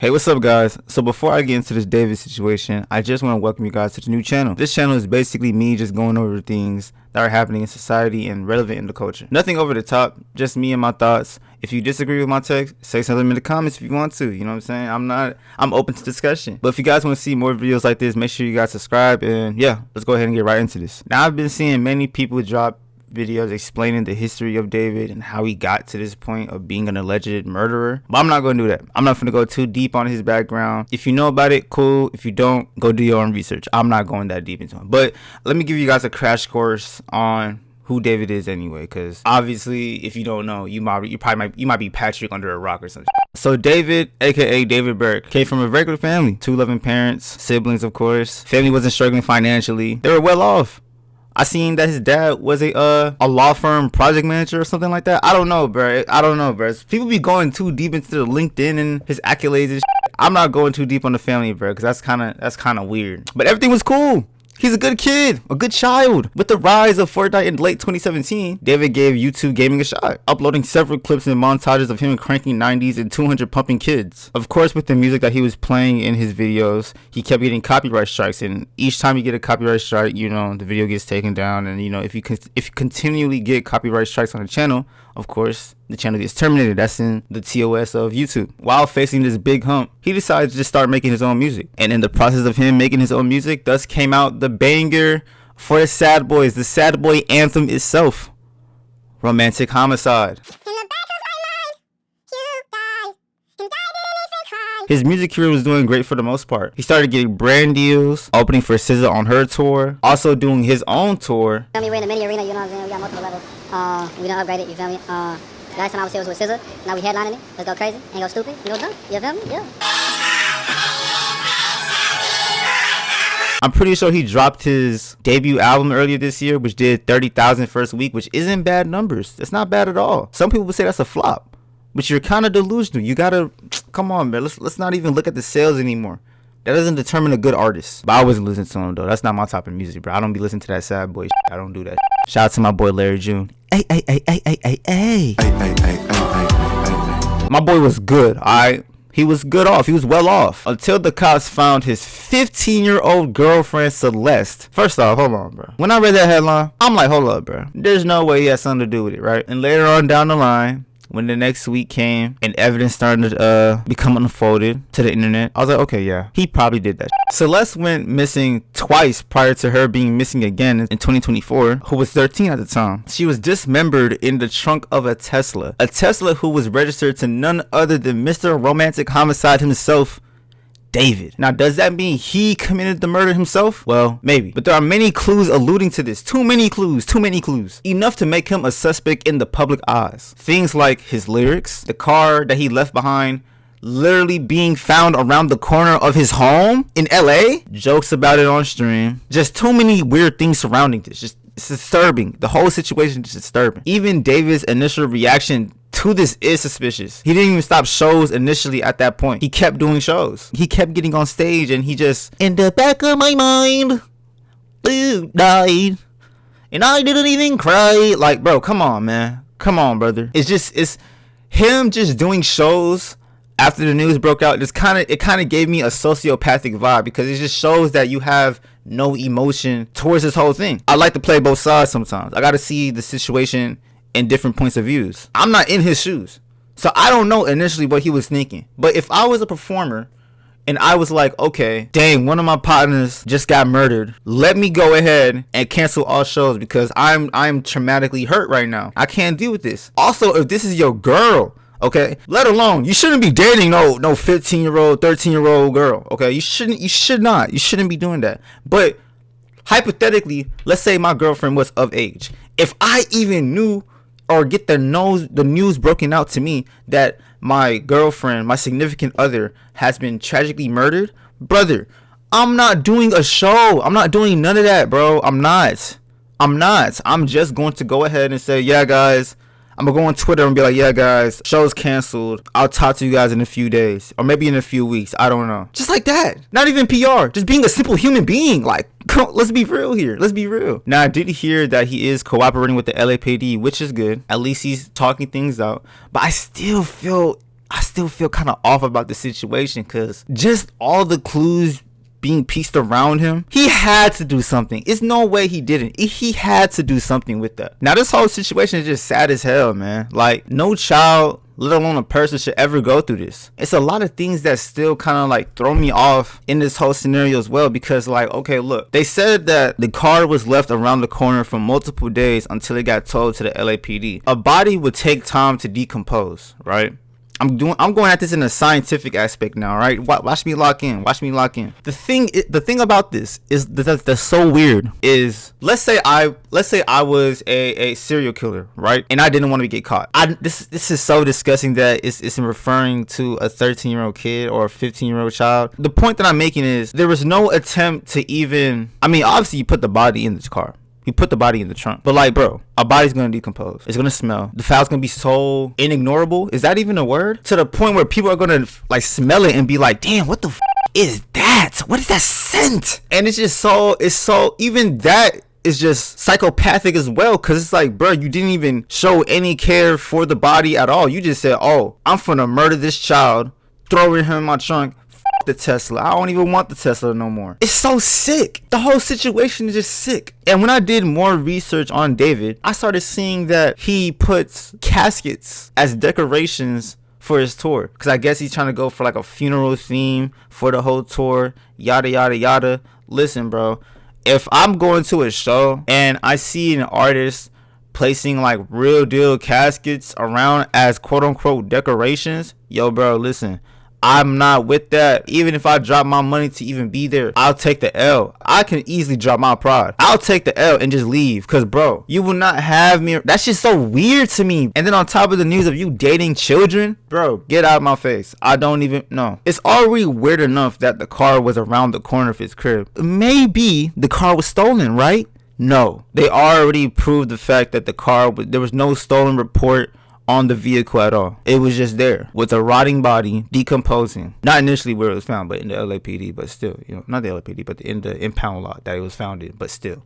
Hey, what's up guys? So before I get into this David situation, I just want to welcome you guys to the new channel. This channel is basically me just going over things that are happening in society and relevant in the culture. Nothing over the top, just me and my thoughts. If you disagree with my text, say something in the comments if you want to, you know what I'm saying? I'm open to discussion. But if you guys want to see more videos like this, make sure you guys subscribe, and yeah, let's go ahead and get right into this. Now, I've been seeing many people drop videos explaining the history of David and how he got to this point of being an alleged murderer, but I'm not going to do that. I'm not going to go too deep on his background. If you know about it, cool. If you don't, go do your own research. I'm not going that deep into it, but let me give you guys a crash course on who David is anyway, because obviously if you don't know, you might be Patrick under a rock or something. So David, aka David Burke, came from a regular family, 2 loving parents, siblings of course. Family wasn't struggling financially, they were well off. I seen that his dad was a law firm project manager or something like that. I don't know, bro. People be going too deep into the LinkedIn and his accolades and shit. I'm not going too deep on the family, bro, because that's kind of weird. But everything was cool. He's a good kid, a good child. With the rise of Fortnite in late 2017, David gave YouTube gaming a shot, uploading several clips and montages of him cranking 90s and 200 pumping kids. Of course, with the music that he was playing in his videos, he kept getting copyright strikes, and each time you get a copyright strike, you know, the video gets taken down, and you know, if you continually get copyright strikes on the channel, of course, the channel gets terminated. That's in the TOS of YouTube. While facing this big hump, he decided to just start making his own music. And in the process of him making his own music, thus came out the banger for the sad boys, the sad boy anthem itself, Romantic Homicide. His music career was doing great for the most part. He started getting brand deals, opening for SZA on her tour, also doing his own tour. We're in the mini arena, you know what I'm saying? We got multiple levels. We done upgraded, you feel me? Last time I was here was with SZA. Now we headlining it. Let's go crazy. Ain't go stupid. You go dumb. You feel me? Yeah. I'm pretty sure he dropped his debut album earlier this year, which did 30,000 first week, which isn't bad numbers. That's not bad at all. Some people would say that's a flop, but you're kind of delusional. You gotta, come on, man. Let's not even look at the sales anymore. That doesn't determine a good artist. But I wasn't listening to him though. That's not my type of music, bro. I don't be listening to that sad boy shit. I don't do that. Shout out to my boy Larry June. Hey. My boy was good, alright? He was good off. He was well off. Until the cops found his 15-year-old girlfriend, Celeste. First off, hold on, bro. When I read that headline, I'm like, hold up, bro. There's no way he has something to do with it, right? And later on down the line, when the next week came and evidence started to become unfolded to the internet, I was like, okay, yeah, he probably did that. Celeste went missing twice prior to her being missing again in 2024, who was 13 at the time. She was dismembered in the trunk of a Tesla who was registered to none other than Mr. Romantic Homicide himself, David. Now, does that mean he committed the murder himself? Well, maybe. But there are many clues alluding to this. Too many clues. Enough to make him a suspect in the public eyes. Things like his lyrics, the car that he left behind literally being found around the corner of his home in LA, jokes about it on stream. Just too many weird things surrounding this. Just, it's disturbing. The whole situation is disturbing. Even David's initial reaction to this is suspicious. He didn't even stop shows initially at that point. He kept doing shows. He kept getting on stage, and he just, in the back of my mind, you died, and I didn't even cry. Like, bro, come on, man. Come on, brother. It's him just doing shows after the news broke out. It kind of gave me a sociopathic vibe, because it just shows that you have no emotion towards this whole thing. I like to play both sides sometimes. I got to see the situation in different points of views. I'm not in his shoes, so I don't know initially what he was thinking. But if I was a performer and I was like, okay, dang, one of my partners just got murdered, let me go ahead and cancel all shows because I'm traumatically hurt right now. I can't deal with this. Also, if this is your girl, okay, let alone, you shouldn't be dating no 15-year-old, 13-year-old girl, okay? You shouldn't be doing that. But hypothetically, let's say my girlfriend was of age. If I even knew or get the news broken out to me that my girlfriend, my significant other, has been tragically murdered, brother, I'm not doing a show. I'm not doing none of that, bro. I'm not. I'm just going to go ahead and say, yeah, guys, I'm gonna go on Twitter and be like, yeah, guys, show's canceled. I'll talk to you guys in a few days or maybe in a few weeks. I don't know. Just like that. Not even PR. Just being a simple human being. Like, let's be real here. Let's be real. Now, I did hear that he is cooperating with the LAPD, which is good. At least he's talking things out. But I still feel I still feel kind of off about the situation, because just all the clues being pieced around him, he had to do something. It's no way he didn't. He had to do something with that. Now this whole situation is just sad as hell, man. Like, no child, let alone a person, should ever go through this. It's a lot of things that still kind of like throw me off in this whole scenario as well, because like, okay, look, they said that the car was left around the corner for multiple days until it got towed to the LAPD. A body would take time to decompose, right? I'm going at this in a scientific aspect now, right? Watch me lock in. The thing about this is that's so weird is, let's say I was a serial killer, right? And I didn't want to get caught. This is so disgusting that it's referring to a 13-year-old kid or a 15-year-old child. The point that I'm making is there was no attempt to even, I mean, obviously you put the body in this car. You put the body in the trunk. But like, bro, a body's gonna decompose. It's gonna smell. The foul's gonna be so inignorable. Is that even a word? To the point where people are gonna like smell it and be like, damn, what the is that? What is that scent? And it's just so, even that is just psychopathic as well, because it's like, bro, you didn't even show any care for the body at all. You just said, oh, I'm finna murder this child, throw him in my trunk. The Tesla, I don't even want the Tesla no more. It's so sick. The whole situation is just sick. And when I did more research on David, I started seeing that he puts caskets as decorations for his tour, because I guess he's trying to go for like a funeral theme for the whole tour, yada yada yada. Listen, bro, if I'm going to a show and I see an artist placing like real deal caskets around as quote unquote decorations, yo bro, listen, I'm not with that. Even if I drop my money to even be there, I'll take the L. I can easily drop my pride. I'll take the L and just leave, because bro, you will not have me. That's just so weird to me. And then on top of the news of you dating children, bro, get out of my face. I don't even know. It's already weird enough that the car was around the corner of his crib. Maybe the car was stolen, right? No, they already proved the fact that the car was, there was no stolen report on the vehicle at all. It was just there with a rotting body decomposing. Not initially where it was found, but in the LAPD. But still, you know, not the LAPD, but in the impound lot that it was found in. But still,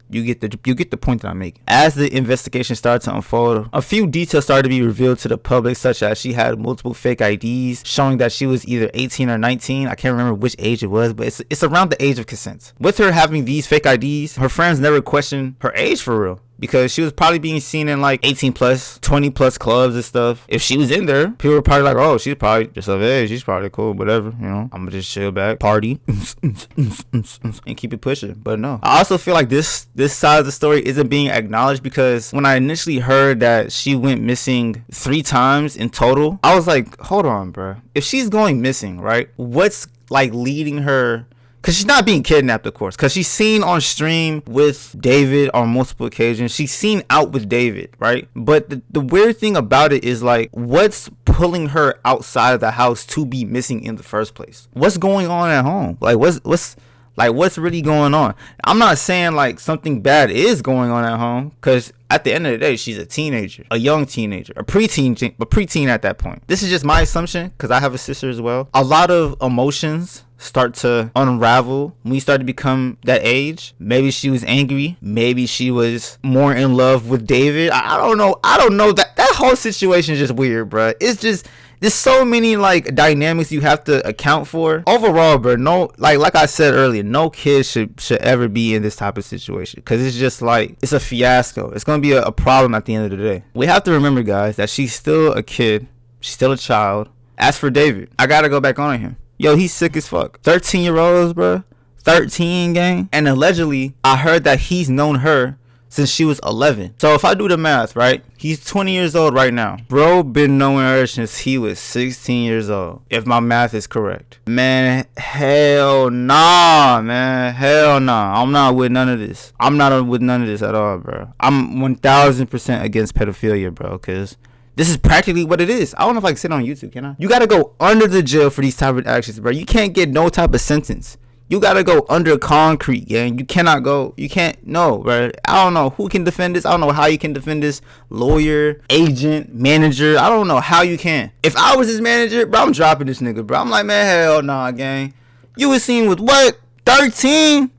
you get the point that I'm making. As the investigation started to unfold, a few details started to be revealed to the public, such as she had multiple fake IDs showing that she was either 18 or 19. I can't remember which age it was, but it's around the age of consent. With her having these fake IDs, her friends never questioned her age for real, because she was probably being seen in like 18 plus, 20 plus clubs and stuff. If she was in there, people were probably like, oh, she's probably just of age, she's probably cool, whatever, you know, I'm gonna just chill back, party and keep it pushing. But no, I also feel like this side of the story isn't being acknowledged, because when I initially heard that she went missing 3 times in total, I was like, hold on, bro, if she's going missing, right, what's like leading her? Because she's not being kidnapped, of course, because she's seen on stream with David on multiple occasions. She's seen out with David, right? But the weird thing about it is, like, what's pulling her outside of the house to be missing in the first place? What's going on at home? Like, what's really going on? I'm not saying like something bad is going on at home, because at the end of the day, she's a teenager, a young teenager, a preteen at that point. This is just my assumption, because I have a sister as well. A lot of emotions start to unravel when you start to become that age. Maybe she was angry, maybe she was more in love with David. I don't know. That whole situation is just weird, bro. It's just, there's so many like dynamics you have to account for. Overall, bro, no, like I said earlier, no kid should ever be in this type of situation, because it's just like, it's a fiasco. It's gonna be a problem at the end of the day. We have to remember, guys, that she's still a kid, she's still a child. As for David, I gotta go back on him. Yo, he's sick as fuck. 13-year-olds, bro. 13, gang. And allegedly, I heard that he's known her since she was 11. So if I do the math, right, he's 20 years old right now. Bro been knowing her since he was 16 years old, if my math is correct. Man, hell nah, man. Hell nah. I'm not with none of this. I'm not with none of this at all, bro. I'm 1000% against pedophilia, bro, because this is practically what it is. I don't know if I can sit on YouTube, can I? You gotta go under the jail for these type of actions, bro. You can't get no type of sentence. You gotta go under concrete, gang. You cannot go. You can't. No, bro. I don't know who can defend this. I don't know how you can defend this. Lawyer, agent, manager. I don't know how you can. If I was his manager, bro, I'm dropping this nigga, bro. I'm like, man, hell nah, gang. You was seen with what? 13,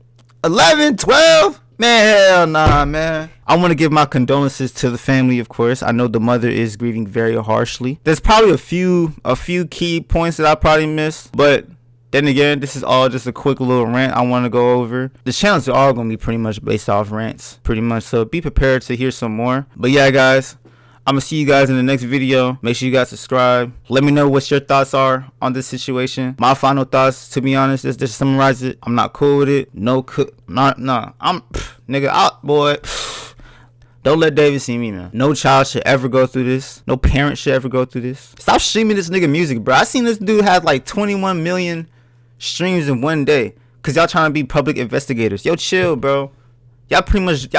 11, 12? Man, hell nah, man. I want to give my condolences to the family, of course. I know the mother is grieving very harshly. There's probably a few key points that I probably missed, but then again, this is all just a quick little rant I want to go over. The channels are all going to be pretty much based off rants, pretty much. So be prepared to hear some more. But yeah, guys, I'm going to see you guys in the next video. Make sure you guys subscribe. Let me know what your thoughts are on this situation. My final thoughts, to be honest, is just summarize it. I'm not cool with it. Boy. Don't let David see me, man. No child should ever go through this. No parent should ever go through this. Stop streaming this nigga music, bro. I seen this dude have like 21 million streams in one day. Cause y'all trying to be public investigators. Yo, chill, bro. Y'all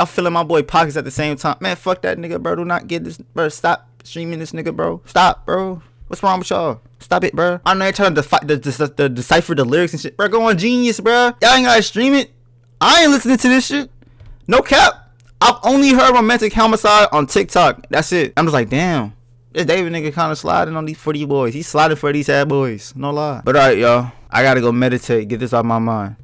filling my boy pockets at the same time. Man, fuck that nigga, bro. Do not get this, bro. Stop streaming this nigga, bro. Stop, bro. What's wrong with y'all? Stop it, bro. I know you're trying to decipher the lyrics and shit. Bro, go on Genius, bro. Y'all ain't gotta stream it. I ain't listening to this shit. No cap. I've only heard Romantic Homicide on TikTok. That's it. I'm just like, damn. This David nigga kind of sliding on these 40 boys. He's sliding for these sad boys. No lie. But alright, y'all. I gotta go meditate. Get this off my mind.